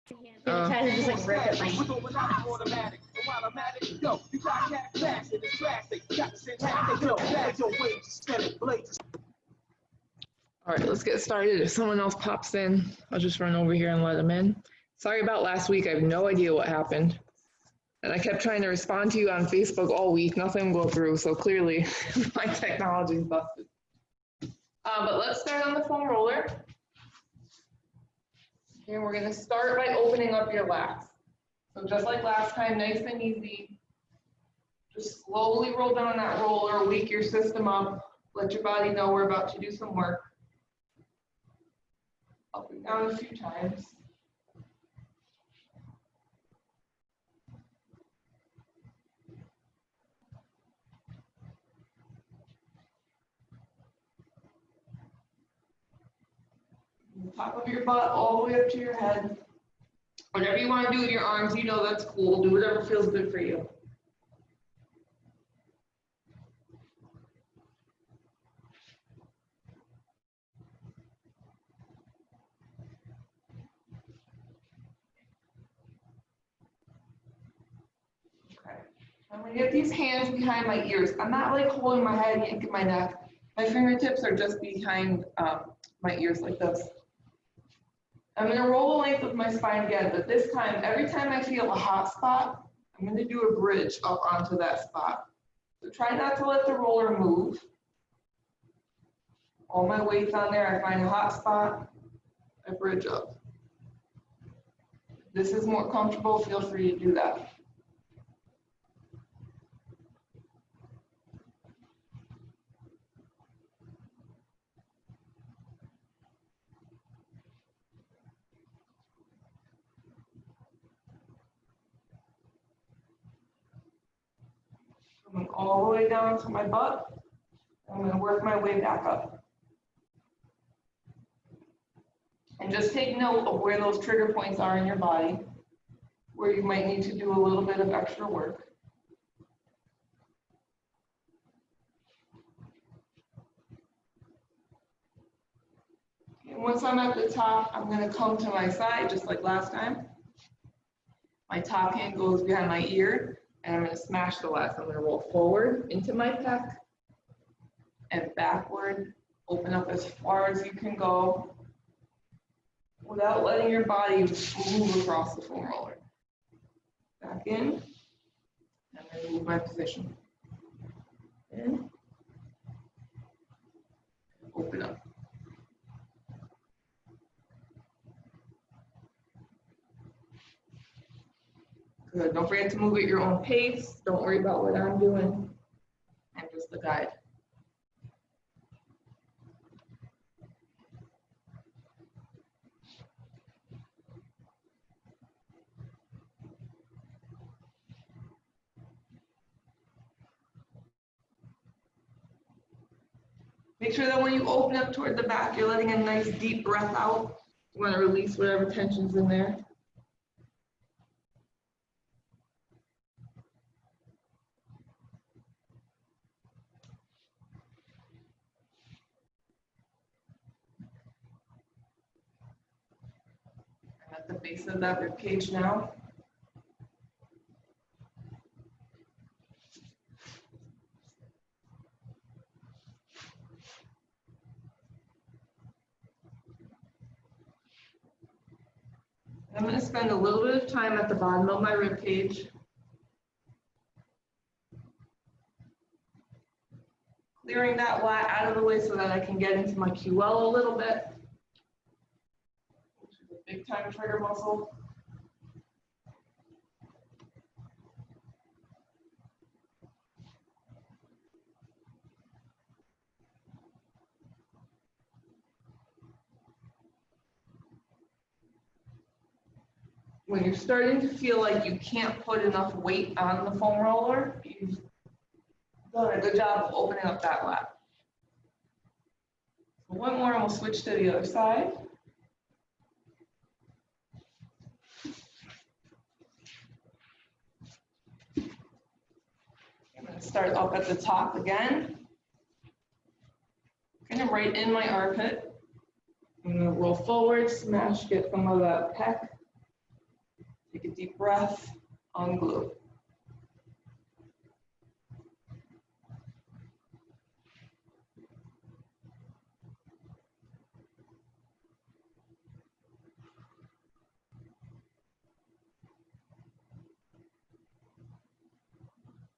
And try to just like rip it like. All right, let's get started. If someone else pops in, I'll just run over here and let them in. Sorry about last week. I have no idea what happened. And I kept trying to respond to you on Facebook all week. Nothing will go through, so clearly my technology is busted. But let's start on the foam roller. And we're going to start by opening up your lats. So just like last time, nice and easy. Just slowly roll down that roller, wake your system up, let your body know we're about to do some work. Up and down a few times. From the top of your butt all the way up to your head. Whatever you want to do with your arms, you know that's cool. Do whatever feels good for you. Okay. I'm going to get these hands behind my ears. I'm not like holding my head, yanking my neck. My fingertips are just behind my ears like this. I'm going to roll the length of my spine again, but this time, every time I feel a hot spot, I'm going to do a bridge up onto that spot. So try not to let the roller move. All my weight's on there. I find a hot spot, I bridge up. If this is more comfortable, feel free to do that. Coming all the way down to my butt. I'm going to work my way back up. And just take note of where those trigger points are in your body, where you might need to do a little bit of extra work. And once I'm at the top, I'm going to come to my side, just like last time. My top hand goes behind my ear, and I'm going to smash the lats. I'm going to roll forward into my pec and backward. Open up as far as you can go without letting your body move across the foam roller. Back in, and then move my position. In, open up. Good. Don't forget to move at your own pace. Don't worry about what I'm doing. I'm just the guide. Make sure that when you open up toward the back, you're letting a nice deep breath out. You want to release whatever tension's in there. I'm at the base of that rib cage now. I'm going to spend a little bit of time at the bottom of my rib cage. Clearing that lat out of the way so that I can get into my QL a little bit, which is a big time trigger muscle. When you're starting to feel like you can't put enough weight on the foam roller, you've done a good job of opening up that lat. So one more and we'll switch to the other side. I'm going to start up at the top again. Kind of right in my armpit. I'm going to roll forward, smash, get some of that pec Take a deep breath, unglue.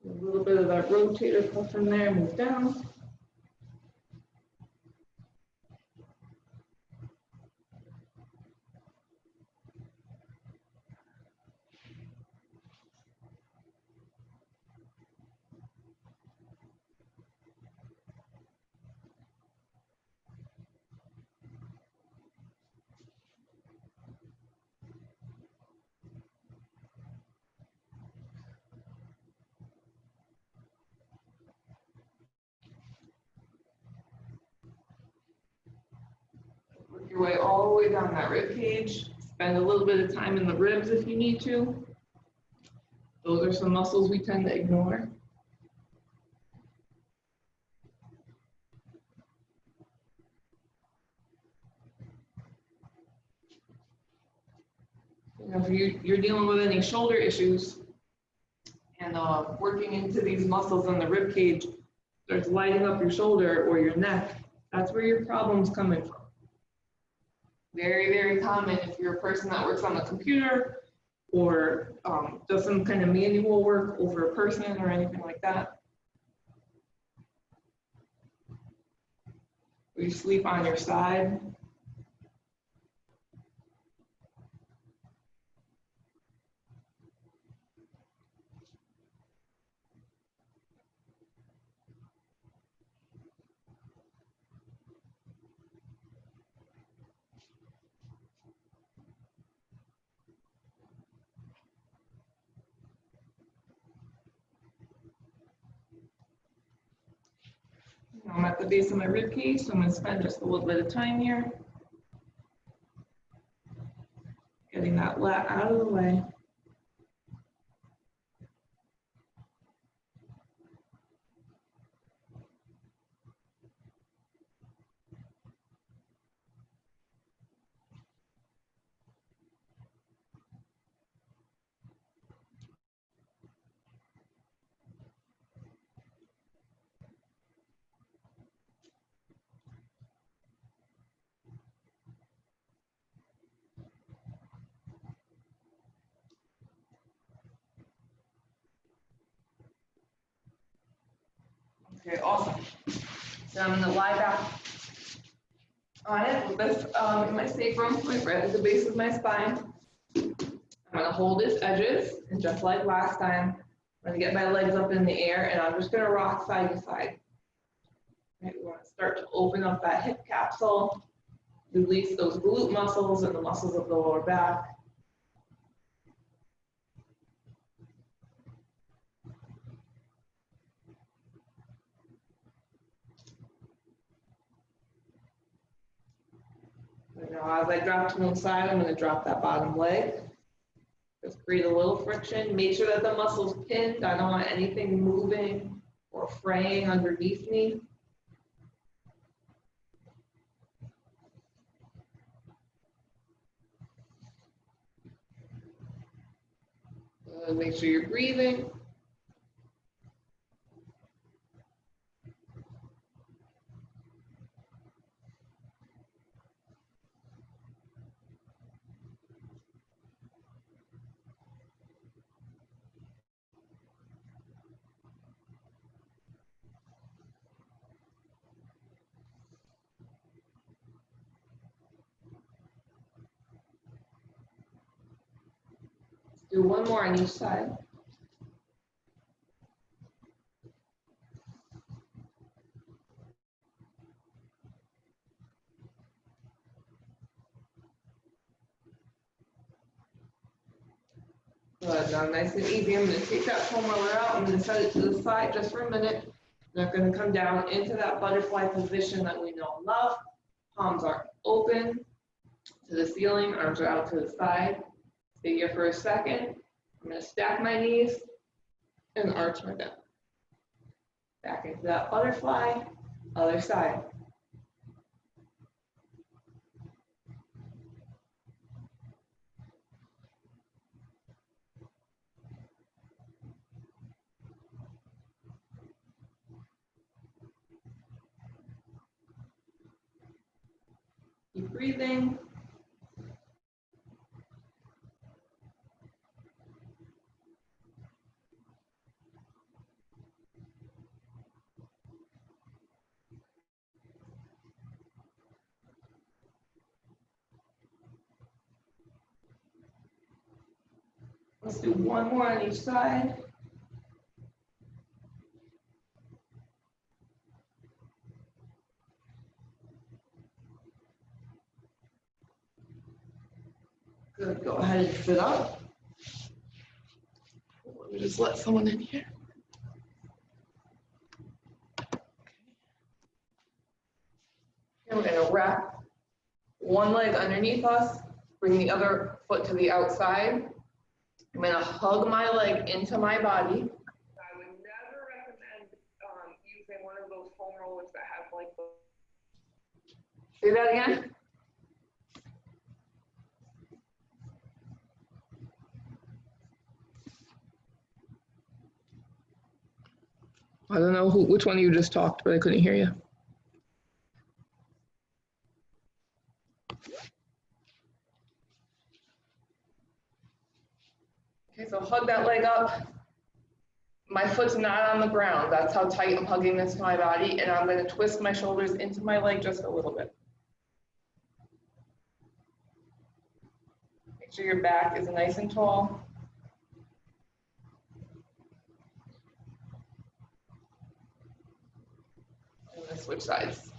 A little bit of that rotator cuff in there, move down. Work your way all the way down that rib cage. Spend a little bit of time in the ribs if you need to. Those are some muscles we tend to ignore. You know, if you're dealing with any shoulder issues and working into these muscles in the rib cage starts lighting up your shoulder or your neck, that's where your problem's coming from. Very, very common if you're a person that works on the computer or does some kind of manual work over a person or anything like that. Or you sleep on your side. I'm at the base of my rib cage, so I'm going to spend just a little bit of time here. Getting that lat out of the way. Okay, awesome. So I'm going to lie back on it with this in my sacrum, right at the base of my spine. I'm going to hold its edges, and just like last time, I'm going to get my legs up in the air, and I'm just going to rock side to side. Right, we want to start to open up that hip capsule, release those glute muscles and the muscles of the lower back. And now as I drop to one side, I'm going to drop that bottom leg. Just create a little friction. Make sure that the muscle's pinned. I don't want anything moving or fraying underneath me. Make sure you're breathing. Do one more on each side. Good. Now nice and easy. I'm going to take that foam roller out. I'm going to set it to the side just for a minute. I'm going to come down into that butterfly position that we know and love. Palms are open to the ceiling, arms are out to the side. Stay here for a second. I'm going to stack my knees and arch my back. Back into that butterfly, other side. Keep breathing. Let's do one more on each side. Good, go ahead and sit up. Let me just let someone in here. And we're gonna wrap one leg underneath us, bring the other foot to the outside. I'm gonna hug my leg into my body. I would never recommend using one of those foam rollers that have like the... Say that again? I don't know which one of you just talked, but I couldn't hear you. Okay, so hug that leg up. My foot's not on the ground. That's how tight I'm hugging this to my body. And I'm going to twist my shoulders into my leg just a little bit. Make sure your back is nice and tall. I'm going to switch sides.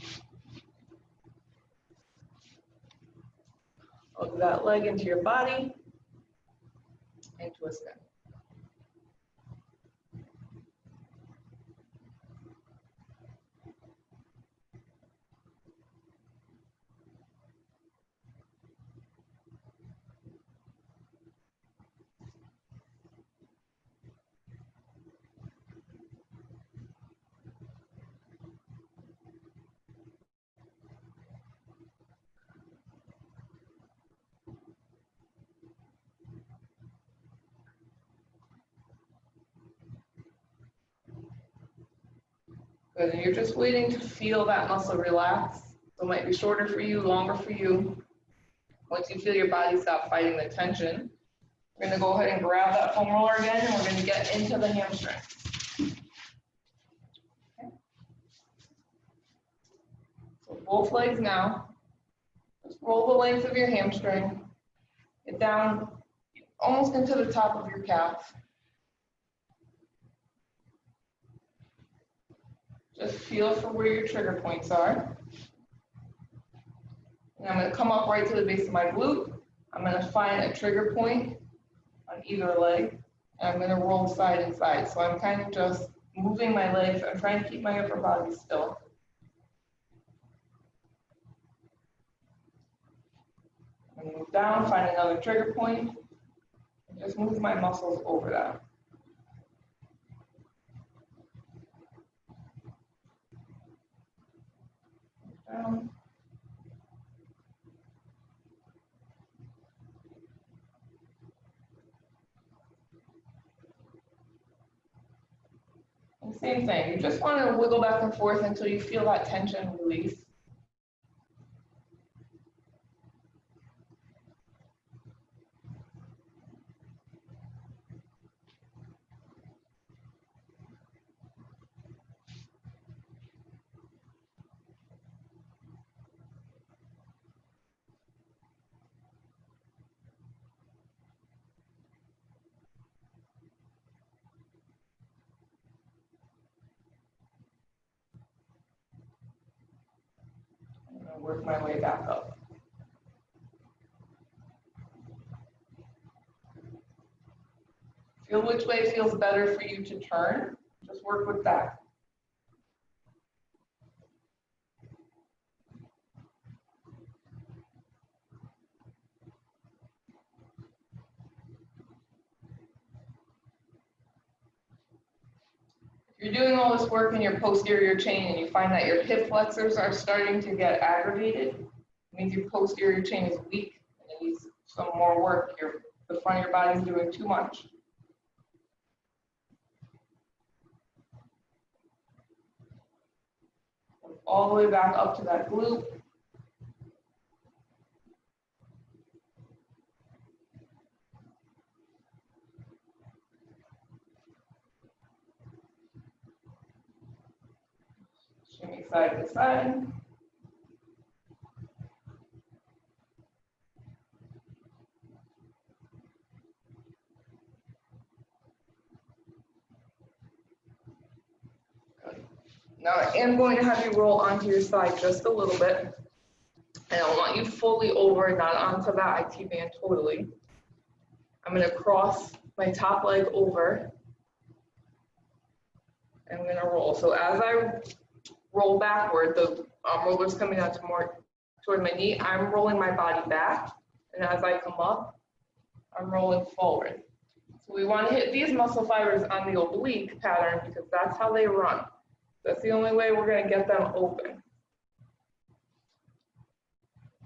Hug that leg into your body and twist it. Good, and you're just waiting to feel that muscle relax. So it might be shorter for you, longer for you. Once you feel your body stop fighting the tension, we're going to go ahead and grab that foam roller again, and we're going to get into the hamstring. Okay. So both legs now. Just roll the length of your hamstring. Get down almost into the top of your calf. Just feel for where your trigger points are. And I'm going to come up right to the base of my glute. I'm going to find a trigger point on either leg, and I'm going to roll side and side. So I'm kind of just moving my legs. I'm trying to keep my upper body still. I'm going to move down, find another trigger point, and just move my muscles over that. Down. And same thing, you just want to wiggle back and forth until you feel that tension release. I'm going to work my way back up. Feel which way feels better for you to turn. Just work with that. If you're doing all this work in your posterior chain and you find that your hip flexors are starting to get aggravated, it means your posterior chain is weak and it needs some more work. The front of your body is doing too much. All the way back up to that glute. Shimmy side to side. Good. Now I am going to have you roll onto your side just a little bit. I don't want you fully over, not onto that IT band totally. I'm going to cross my top leg over. I'm going to roll. So as I roll backward, the roller's coming out to more toward my knee. I'm rolling my body back. And as I come up, I'm rolling forward. So we want to hit these muscle fibers on the oblique pattern because that's how they run. That's the only way we're going to get them open.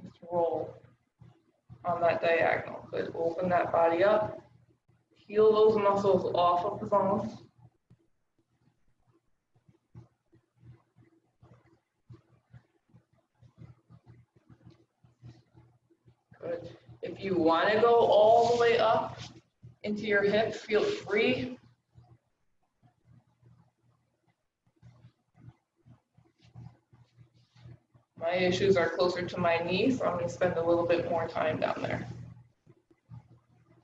Just roll on that diagonal. Good. Open that body up. Peel those muscles off of the bones. Good. If you want to go all the way up into your hip, feel free. My issues are closer to my knee, so I'm going to spend a little bit more time down there.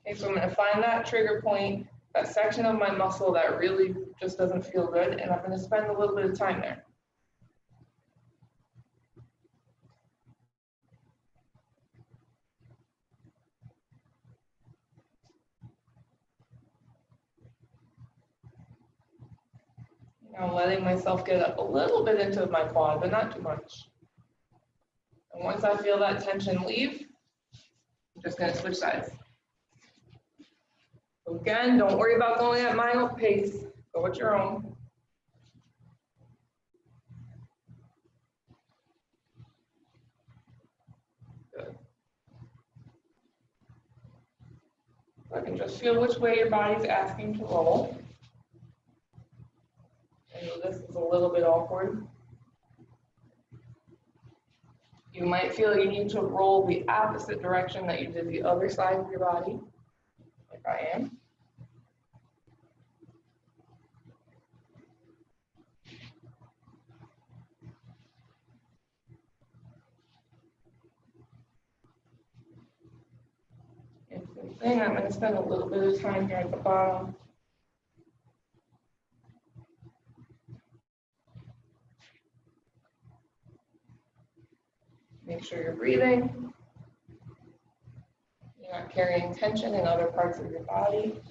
Okay, so I'm going to find that trigger point, that section of my muscle that really just doesn't feel good, and I'm going to spend a little bit of time there. I'm letting myself get up a little bit into my quad, but not too much. And once I feel that tension leave, I'm just going to switch sides. So again, don't worry about going at my own pace. Go at your own. Good. I can just feel which way your body's asking to roll. I know this is a little bit awkward. You might feel you need to roll the opposite direction that you did the other side of your body, like I am. And same thing, I'm going to spend a little bit of time here at the bottom. Make sure you're breathing. You're not carrying tension in other parts of your body.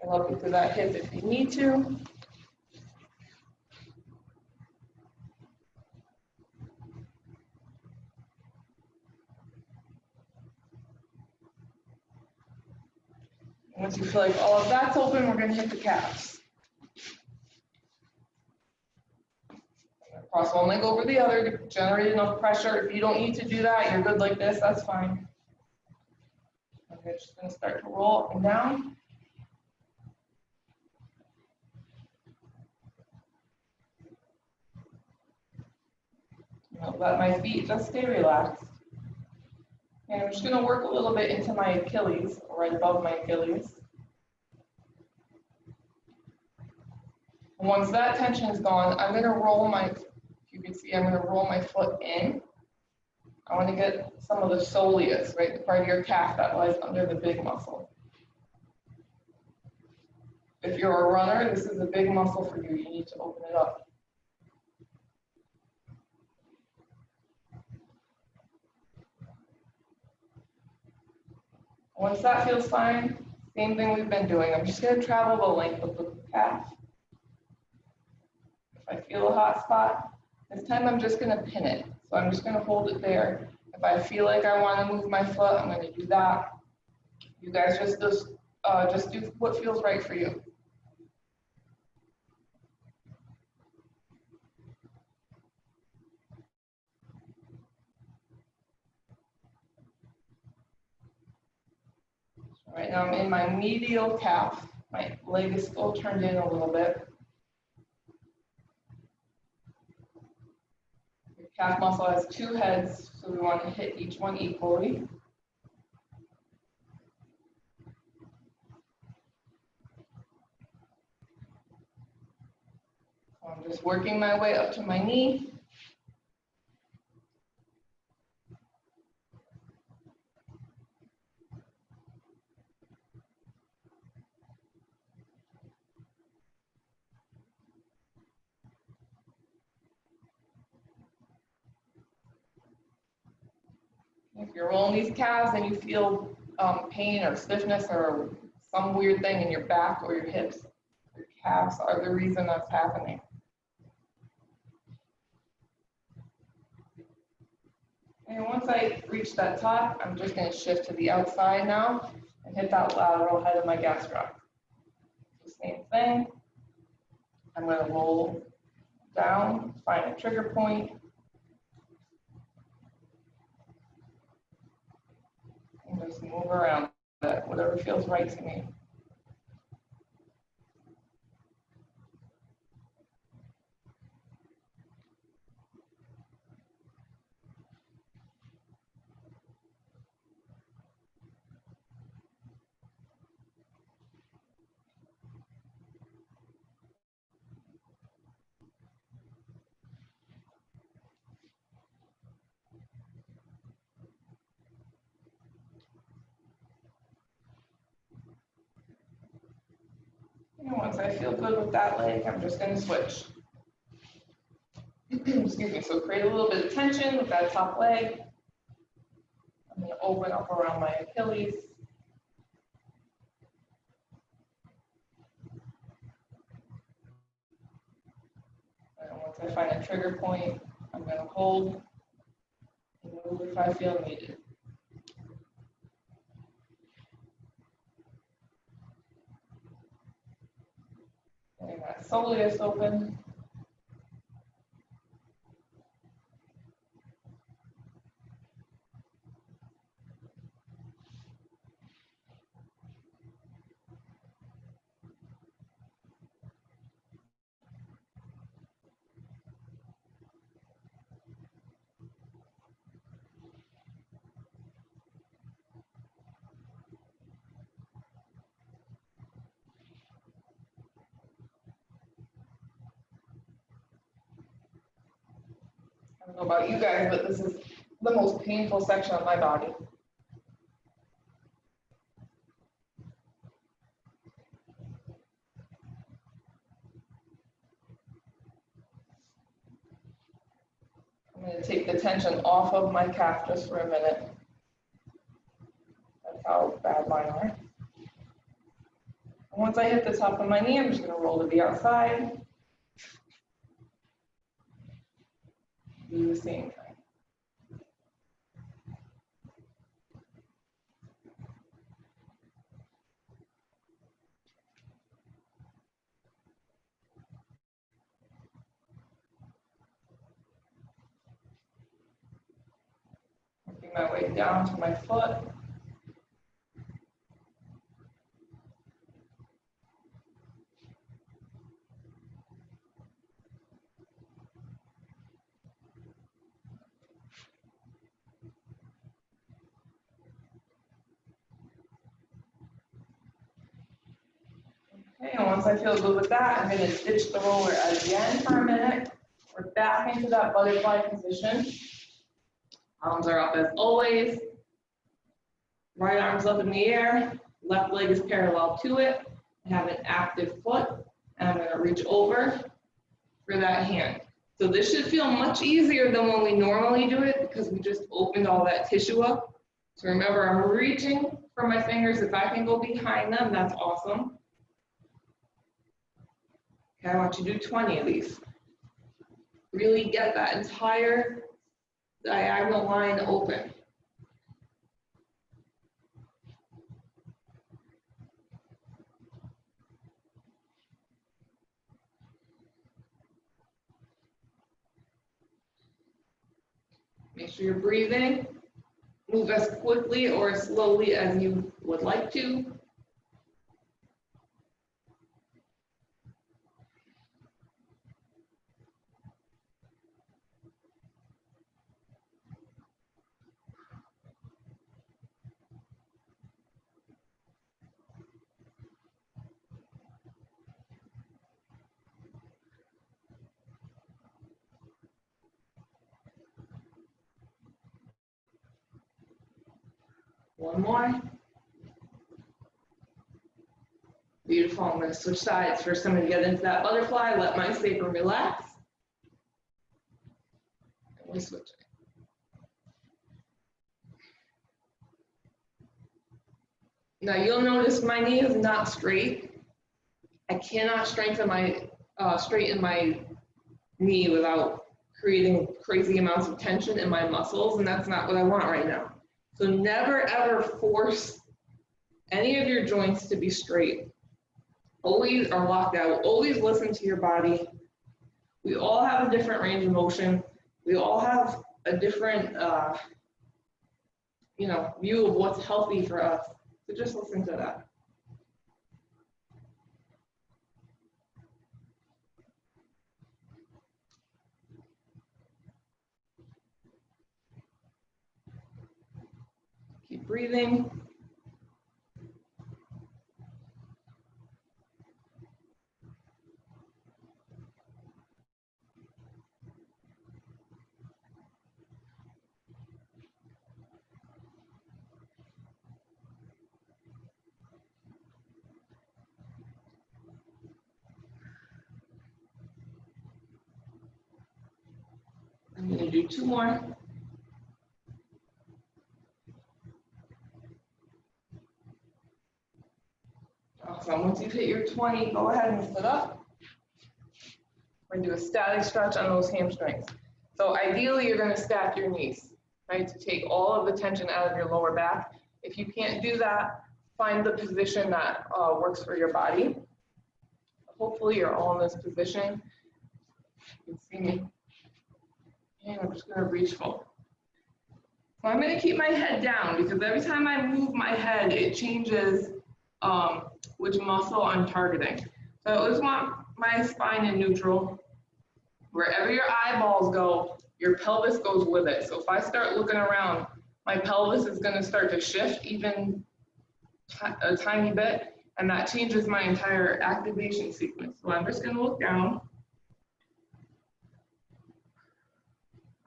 I'll help you through that hip if you need to. Once you feel like all of that's open, we're going to hit the calves. Cross one leg over the other, generate enough pressure. If you don't need to do that, you're good like this, that's fine. Okay, just going to start to roll up and down. Let my feet just stay relaxed. And I'm just going to work a little bit into my Achilles, right above my Achilles. And once that tension is gone, I'm going to roll my, if you can see, I'm going to roll my foot in. I want to get some of the soleus, right, the part of your calf that lies under the big muscle. If you're a runner, this is a big muscle for you. You need to open it up. Once that feels fine, same thing we've been doing. I'm just going to travel the length of the calf. If I feel a hot spot, this time I'm just going to pin it. So I'm just going to hold it there. If I feel like I want to move my foot, I'm going to do that. You guys just do what feels right for you. Right now I'm in my medial calf. My leg is still turned in a little bit. Your Calf muscle has two heads, so we want to hit each one equally. So I'm just working my way up to my knee. If you're rolling these calves and you feel pain or stiffness or some weird thing in your back or your hips, your calves are the reason that's happening. And once I reach that top, I'm just going to shift to the outside now and hit that lateral head of my gastroc. The same thing. I'm going to roll down, find a trigger point, and just move around that, whatever feels right to me. And once I feel good with that leg, I'm just going to switch. Excuse me. So create a little bit of tension with that top leg. I'm going to open up around my Achilles. And once I find a trigger point, I'm going to hold and move if I feel needed. Getting that soleus open. I don't know about you guys, but this is the most painful section of my body. I'm going to take the tension off of my calf just for a minute. That's how bad mine are. And once I hit the top of my knee, I'm just going to roll to the outside. Do the same thing. Working my way down to my foot. Okay, and once I feel good with that, I'm going to ditch the roller again for a minute. We're back into that butterfly position. Arms are up as always. Right arm's up in the air. Left leg is parallel to it. I have an active foot, and I'm going to reach over for that hand. So this should feel much easier than when we normally do it because we just opened all that tissue up. So remember, I'm reaching for my fingers. If I can go behind them, that's awesome. Okay, I want you to do 20 of these. Really get that entire diagonal line open. Make sure you're breathing. Move as quickly or as slowly as you would like to. One more. Beautiful. I'm going to switch sides. First, I'm going to get into that butterfly, let my sacrum relax. And we switch it. Now, you'll notice my knee is not straight. I cannot straighten my knee without creating crazy amounts of tension in my muscles, and that's not what I want right now. So never ever force any of your joints to be straight. Always are locked out. Always listen to your body. We all have a different range of motion. We all have a different, view of what's healthy for us. So just listen to that. Keep breathing. I'm going to do 2 more. Awesome. Once you've hit your 20, go ahead and sit up. We're going to do a static stretch on those hamstrings. So ideally, you're going to stack your knees, right, to take all of the tension out of your lower back. If you can't do that, find the position that works for your body. Hopefully, you're all in this position. You can see me. And I'm just going to reach forward. So I'm going to keep my head down because every time I move my head, it changes which muscle I'm targeting. So I always want my spine in neutral. Wherever your eyeballs go, your pelvis goes with it. So if I start looking around, my pelvis is going to start to shift even a tiny bit, and that changes my entire activation sequence. So I'm just going to look down.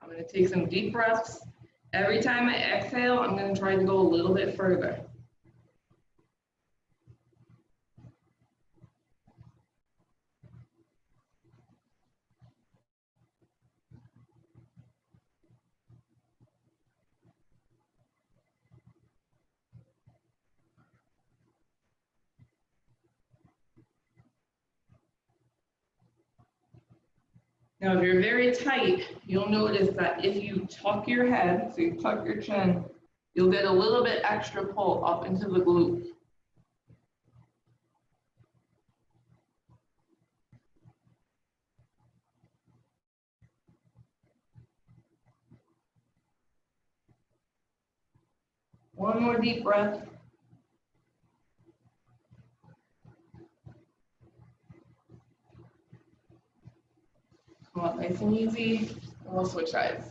I'm going to take some deep breaths. Every time I exhale, I'm going to try to go a little bit further. Now, if you're very tight, you'll notice that if you tuck your head, so you tuck your chin, you'll get a little bit extra pull up into the glute. One more deep breath. Come up nice and easy, and we'll switch sides.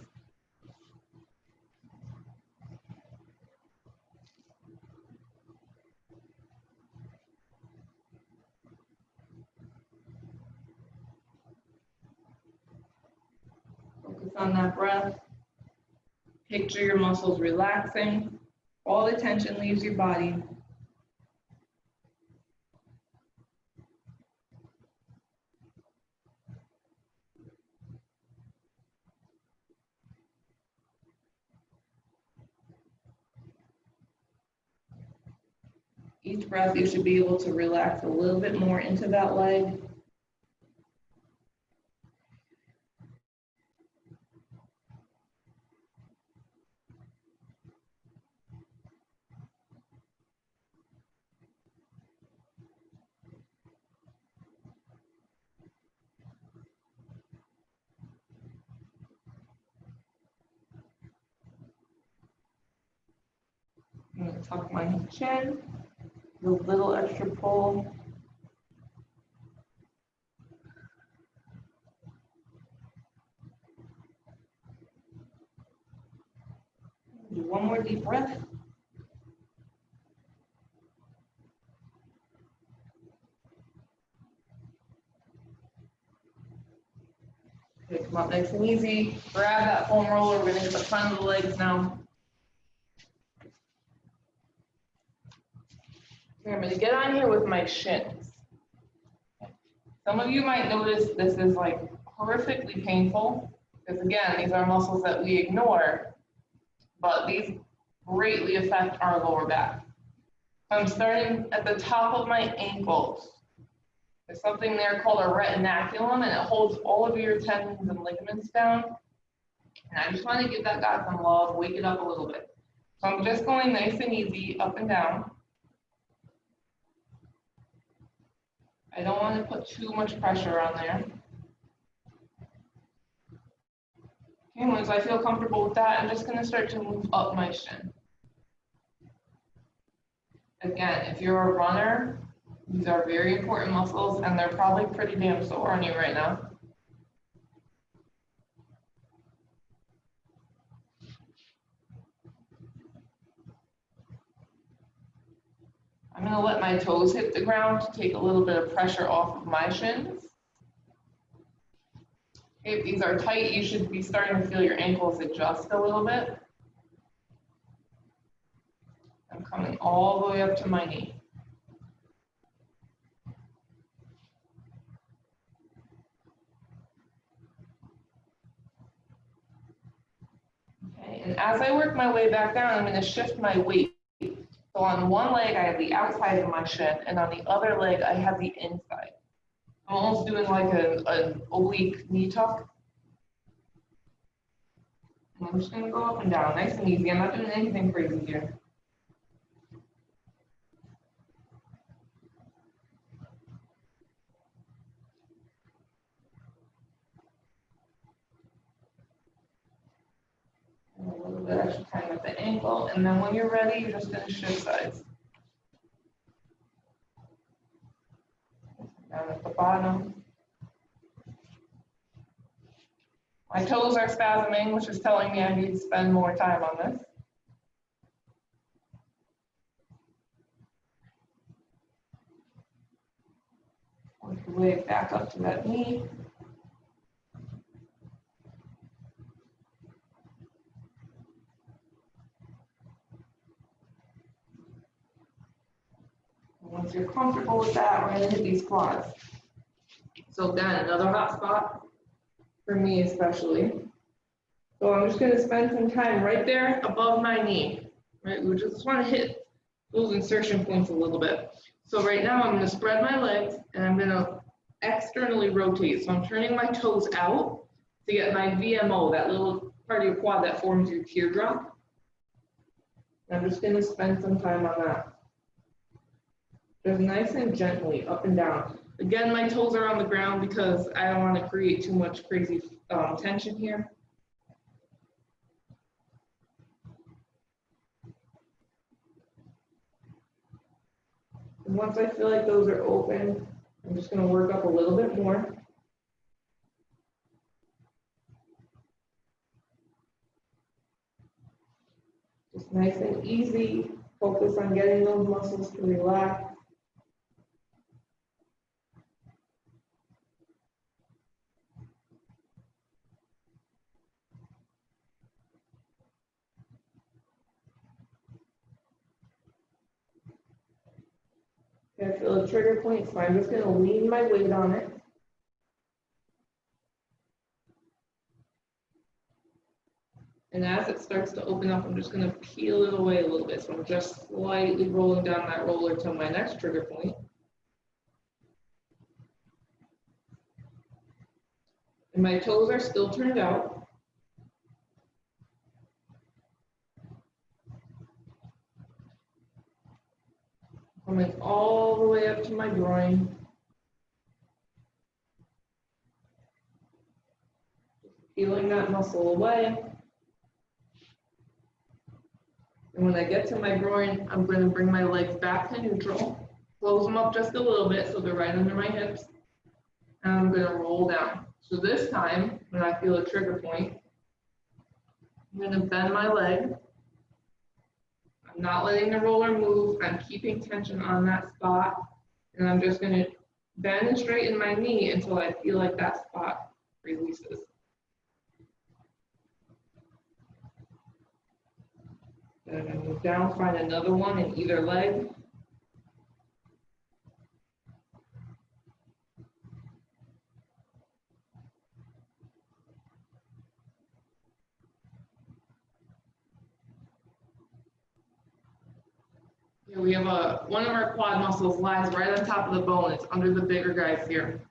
Focus on that breath. Picture your muscles relaxing. All the tension leaves your body. Each breath, you should be able to relax a little bit more into that leg. I'm going to tuck my chin, a little extra pull. Do one more deep breath. Okay, come up nice and easy. Grab that foam roller. We're going to hit the front of the legs now. to get on here with my shins. Some of you might notice this is like horrifically painful, because again, these are muscles that we ignore, but these greatly affect our lower back. So I'm starting at the top of my ankles. There's something there called a retinaculum, and it holds all of your tendons and ligaments down. And I just want to give that guy some love, wake it up a little bit. So I'm just going nice and easy, up and down. I don't want to put too much pressure on there. Okay, once I feel comfortable with that, I'm just going to start to move up my shin. Again, if you're a runner, these are very important muscles, and they're probably pretty damn sore on you right now. I'm going to let my toes hit the ground to take a little bit of pressure off of my shins. Okay, if these are tight, you should be starting to feel your ankles adjust a little bit. I'm coming all the way up to my knee. Okay, and as I work my way back down, I'm going to shift my weight. So on one leg, I have the outside of my shin, and on the other leg, I have the inside. I'm almost doing like an oblique knee tuck. And I'm just going to go up and down, nice and easy. I'm not doing anything crazy here. And a little bit extra time at the ankle, and then when you're ready, you're just going to shift sides. Down at the bottom. My toes are spasming, which is telling me I need to spend more time on this. Work your way back up to that knee. And once you're comfortable with that, we're going to hit these quads. So again, another hot spot for me especially. So I'm just going to spend some time right there above my knee. Right, we just want to hit those insertion points a little bit. So right now I'm going to spread my legs and I'm going to externally rotate. So I'm turning my toes out to get my VMO, that little part of your quad that forms your teardrop. And I'm just going to spend some time on that. Just nice and gently up and down. Again, my toes are on the ground because I don't want to create too much crazy tension here. And once I feel like those are open, I'm just going to work up a little bit more. Just nice and easy. Focus on getting those muscles to relax. I feel a trigger point, so I'm just going to lean my weight on it. And as it starts to open up, I'm just going to peel it away a little bit. So I'm just slightly rolling down that roller to my next trigger point. And my toes are still turned out. Coming all the way up to my groin. Just peeling that muscle away. And when I get to my groin, I'm going to bring my legs back to neutral, close them up just a little bit so they're right under my hips, and I'm going to roll down. So this time, when I feel a trigger point, I'm going to bend my leg. I'm not letting the roller move. I'm keeping tension on that spot, and I'm just going to bend and straighten my knee until I feel like that spot releases. Then I'm going to move down, find another one in either leg. Here we have one of our quad muscles lies right on top of the bone. It's under the bigger guys here.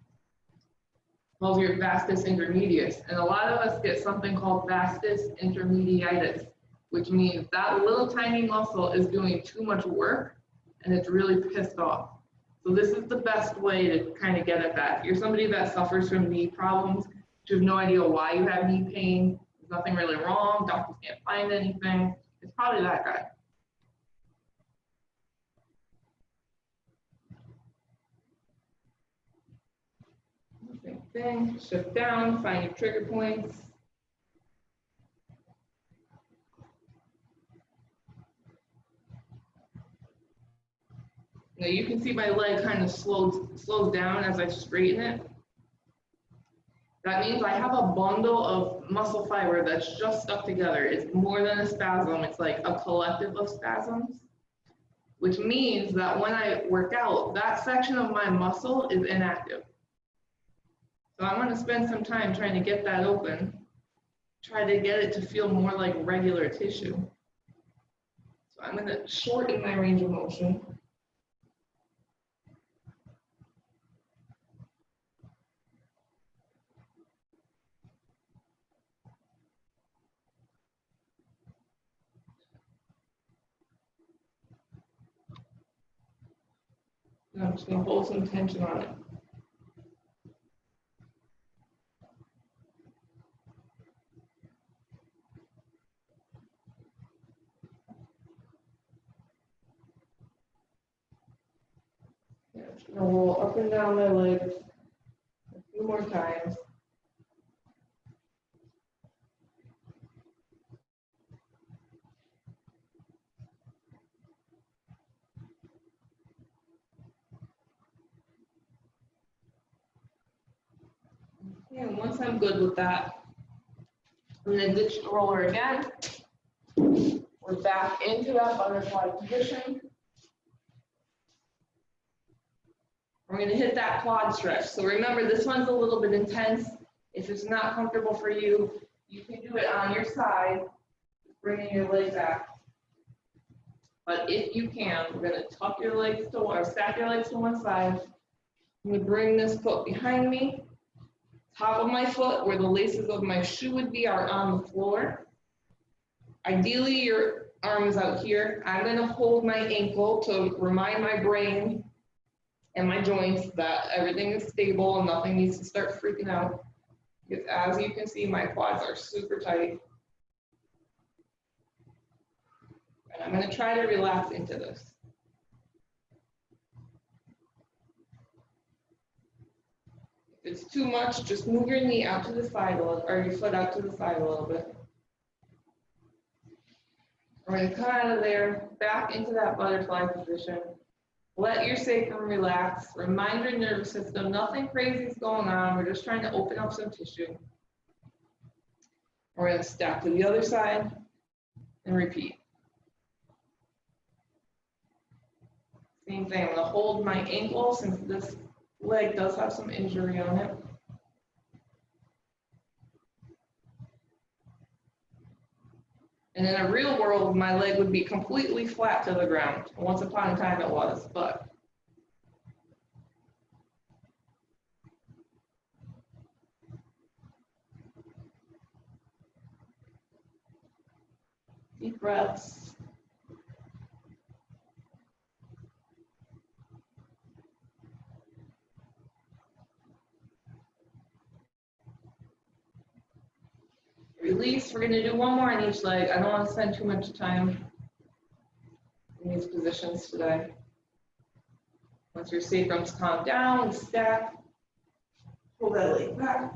Called your vastus intermedius. And a lot of us get something called vastus intermediitis, which means that little tiny muscle is doing too much work and it's really pissed off. So this is the best way to kind of get at that. If you're somebody that suffers from knee problems, you have no idea why you have knee pain, there's nothing really wrong, doctors can't find anything, it's probably that guy. Same thing, shift down, find your trigger points. Now you can see my leg kind of slows down as I straighten it. That means I have a bundle of muscle fiber that's just stuck together. It's more than a spasm, it's like a collective of spasms, which means that when I work out, that section of my muscle is inactive. So I'm going to spend some time trying to get that open, try to get it to feel more like regular tissue. So I'm going to shorten my range of motion. And I'm just going to hold some tension on it. Yeah, I'm just going to roll up and down my legs a few more times. And once I'm good with that, I'm going to ditch the roller again. We're back into that butterfly position. We're going to hit that quad stretch. So remember, this one's a little bit intense. If it's not comfortable for you, you can do it on your side, bringing your leg back. But if you can, we're going to tuck your legs to, or stack your legs to one side. I'm going to bring this foot behind me. Top of my foot, where the laces of my shoe would be, are on the floor. Ideally, your arm is out here. I'm going to hold my ankle to remind my brain and my joints that everything is stable and nothing needs to start freaking out. Because as you can see, my quads are super tight. And I'm going to try to relax into this. If it's too much, just move your knee out to the side a little, or your foot out to the side a little bit. We're going to come out of there, back into that butterfly position. Let your sacrum relax. Remind your nervous system, nothing crazy is going on. We're just trying to open up some tissue. We're going to step to the other side and repeat. Same thing, I'm going to hold my ankle since this leg does have some injury on it. And in a real world, my leg would be completely flat to the ground. Once upon a time it was, but deep breaths. Release. We're going to do one more on each leg. I don't want to spend too much time in these positions today. Once your sacrum's calmed down, stack. Pull that leg back.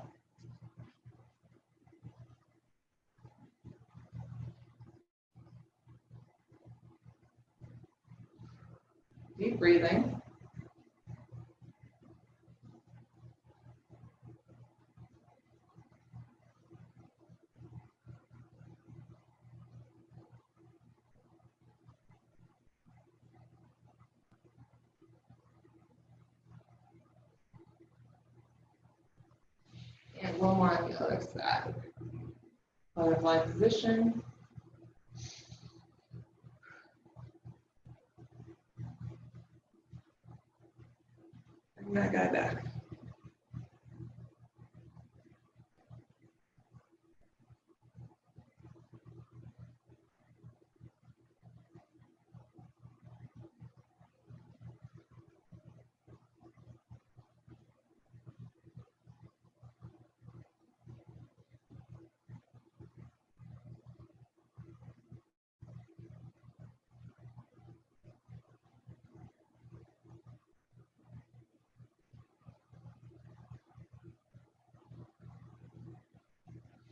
Deep breathing. And one more on the other side. Butterfly position. bring that guy back.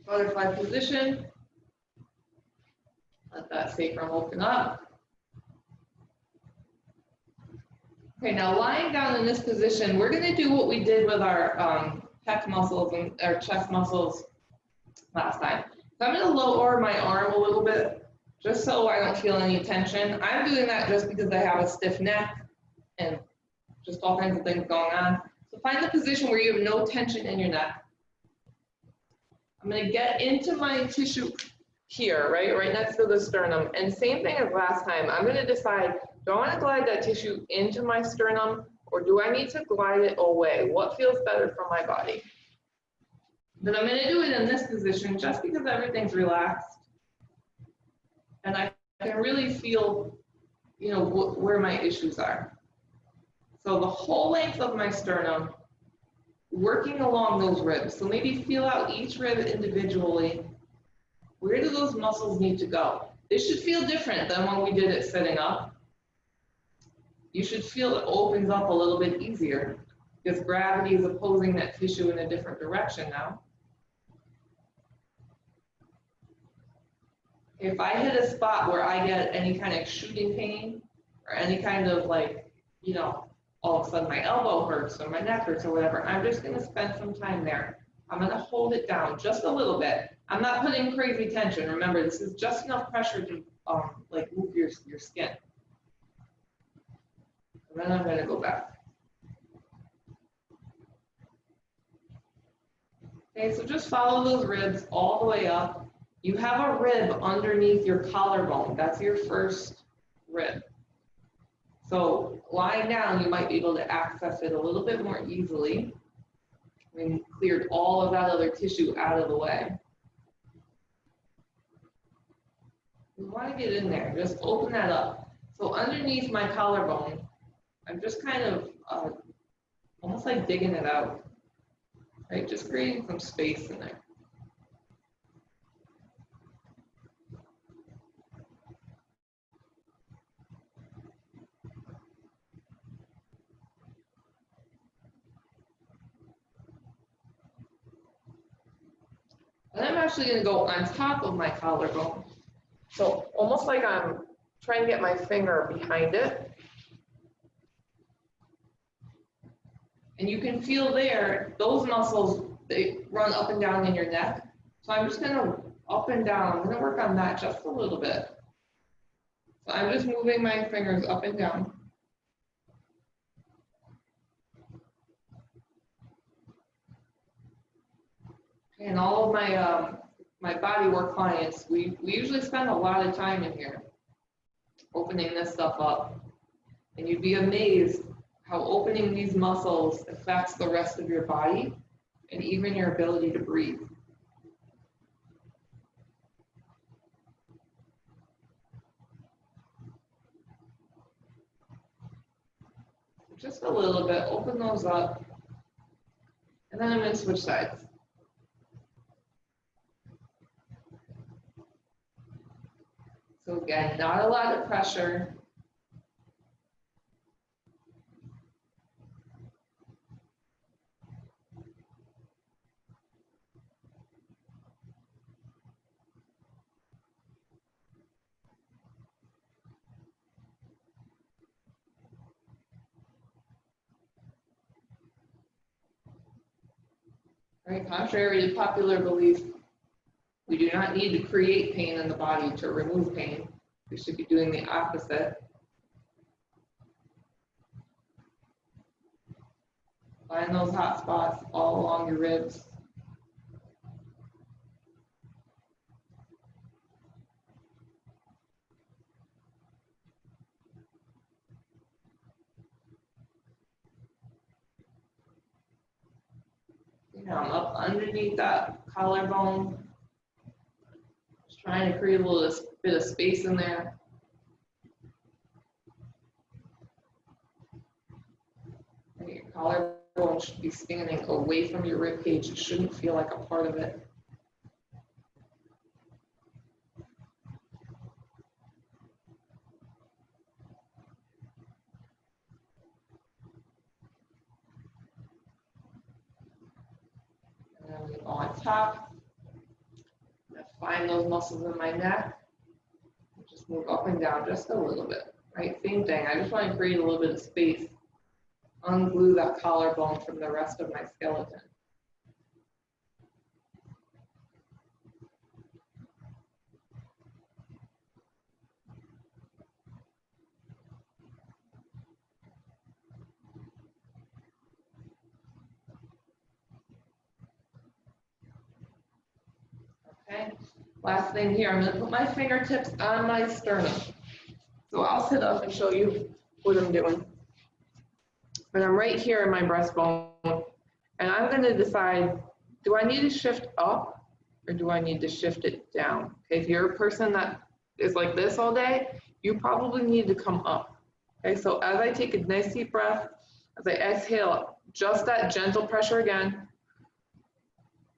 Butterfly position. Let that sacrum open up. Okay, now lying down in this position, we're going to do what we did with our pec muscles and our chest muscles last time. So I'm going to lower my arm a little bit, just so I don't feel any tension. I'm doing that just because I have a stiff neck and just all kinds of things going on. So find the position where you have no tension in your neck. I'm going to get into my tissue here, right next to the sternum. And same thing as last time, I'm going to decide, do I want to glide that tissue into my sternum, or do I need to glide it away? What feels better for my body? But I'm going to do it in this position just because everything's relaxed. And I can really feel, where my issues are. So the whole length of my sternum, working along those ribs. So maybe feel out each rib individually. Where do those muscles need to go? This should feel different than when we did it sitting up. You should feel it opens up a little bit easier because gravity is opposing that tissue in a different direction now. If I hit a spot where I get any kind of shooting pain or any kind of all of a sudden my elbow hurts or my neck hurts or whatever, I'm just going to spend some time there. I'm going to hold it down just a little bit. I'm not putting crazy tension. Remember, this is just enough pressure to move your skin. And then I'm going to go back. Okay, so just follow those ribs all the way up. You have a rib underneath your collarbone. That's your first rib. So lying down, you might be able to access it a little bit more easily. We cleared all of that other tissue out of the way. We want to get in there, just open that up. So underneath my collarbone, I'm just kind of almost like digging it out, right? Just creating some space in there. And I'm actually going to go on top of my collarbone. So almost like I'm trying to get my finger behind it. And you can feel there, those muscles, they run up and down in your neck. So I'm just going to up and down. I'm going to work on that just a little bit. So I'm just moving my fingers up and down. And all of my my bodywork clients, we usually spend a lot of time in here opening this stuff up. And you'd be amazed how opening these muscles affects the rest of your body and even your ability to breathe. Just a little bit, open those up. And then I'm going to switch sides. So again, not a lot of pressure. Right, contrary to popular belief, we do not need to create pain in the body to remove pain. We should be doing the opposite. Find those hot spots all along your ribs. Now I'm up underneath that collarbone. Just trying to create a little bit of space in there. And your collarbone should be standing away from your rib cage. It shouldn't feel like a part of it. And then we go on top. I'm gonna find those muscles in my neck. And just move up and down just a little bit, right? Same thing. I just want to create a little bit of space. Unglue that collarbone from the rest of my skeleton. Okay, last thing here, I'm going to put my fingertips on my sternum. So I'll sit up and show you what I'm doing. And I'm right here in my breastbone, and I'm going to decide, do I need to shift up or do I need to shift it down? Okay, if you're a person that is like this all day, you probably need to come up. Okay, so as I take a nice deep breath, as I exhale, just that gentle pressure again,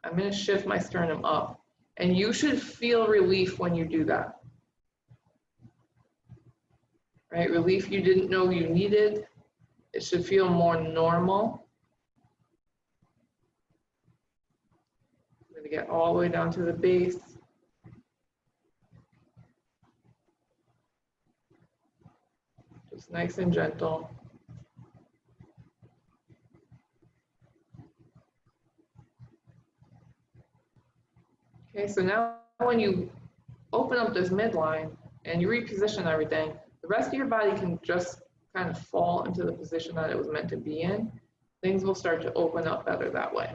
I'm going to shift my sternum up. And you should feel relief when you do that. Right? Relief you didn't know you needed. It should feel more normal. I'm going to get all the way down to the base. Just nice and gentle. Okay, so now when you open up this midline and you reposition everything, the rest of your body can just kind of fall into the position that it was meant to be in. Things will start to open up better that way.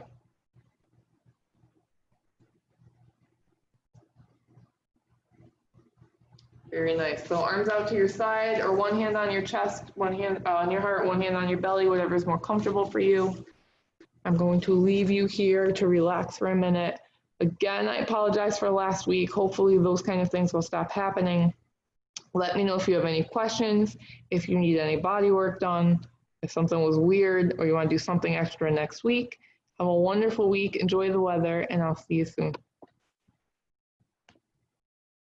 Very nice. So arms out to your side, or one hand on your chest, one hand on your heart, one hand on your belly, whatever is more comfortable for you. I'm going to leave you here to relax for a minute. Again, I apologize for last week. Hopefully those kind of things will stop happening. Let me know if you have any questions, if you need any body work done, if something was weird, or you want to do something extra next week. Have a wonderful week. Enjoy the weather, and I'll see you soon.